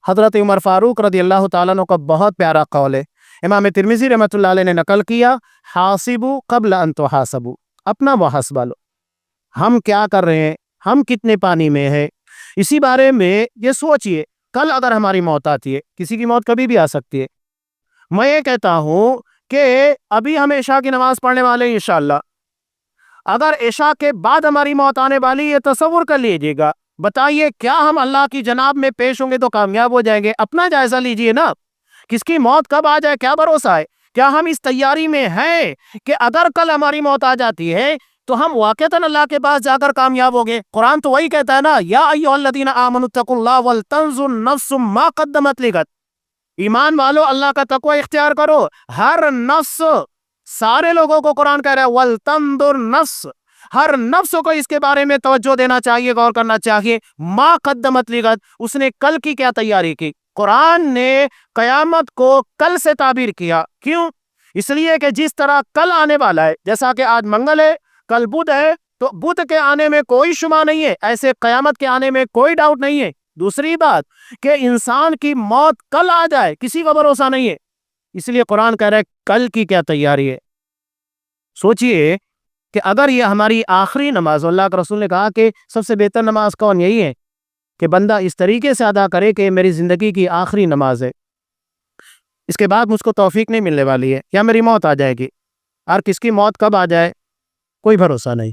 حضرت عمر فاروق رضی اللہ تعالیٰ عنہ کا بہت پیارا قول ہے، امام ترمذی رحمۃ اللہ علیہ نے نقل کیا، حاسبو قبل ان تحاسبو، اپنا محاسبہ لو، ہم کیا کر رہے ہیں، ہم کتنے پانی میں ہیں، اسی بارے میں یہ سوچئے کل اگر ہماری موت آتی ہے، کسی کی موت کبھی بھی آ سکتی ہے۔ میں یہ کہتا ہوں کہ ابھی ہم عشاء کی نماز پڑھنے والے ہیں انشاءاللہ، اگر عشاء کے بعد ہماری موت آنے والی ہے، تصور کر لیجئے گا، بتائیے کیا ہم اللہ کی جناب میں پیش ہوں گے تو کامیاب ہو جائیں گے؟ اپنا جائزہ لیجئے نا، کس کی موت کب آ جائے کیا بھروسہ ہے؟ کیا ہم اس تیاری میں ہیں کہ اگر کل ہماری موت آ جاتی ہے تو ہم واقعتاً اللہ کے پاس جا کر کامیاب ہوں گے؟ قرآن تو وہی کہتا ہے نا، یا ایھا الذین آمنوا اتقوا اللہ ولتنظر نفس ما قدمت لغد، ایمان والو اللہ کا تقوی اختیار کرو، ہر نفس، سارے لوگوں کو قرآن کہہ رہا ہے ولتنظر نفس، ہر نفس کو اس کے بارے میں توجہ دینا چاہیے، غور کرنا چاہیے، ما قدمت لغد، اس نے کل کی کیا تیاری کی۔ قرآن نے قیامت کو کل سے تعبیر کیا، کیوں؟ اس لیے کہ جس طرح کل آنے والا ہے، جیسا کہ آج منگل ہے، کل بدھ ہے، تو بدھ کے آنے میں کوئی شبہ نہیں ہے، ایسے قیامت کے آنے میں کوئی ڈاؤٹ نہیں ہے۔ دوسری بات کہ انسان کی موت کل آ جائے کسی کا بھروسہ نہیں ہے، اس لیے قرآن کہہ رہا ہے کل کی کیا تیاری ہے۔ سوچئے کہ اگر یہ ہماری آخری نماز، اللہ کے رسول نے کہا کہ سب سے بہتر نماز کون؟ یہی ہے کہ بندہ اس طریقے سے ادا کرے کہ میری زندگی کی آخری نماز ہے، اس کے بعد مجھ کو توفیق نہیں ملنے والی ہے، یا میری موت آ جائے گی، اور کس کی موت کب آ جائے کوئی بھروسہ نہیں۔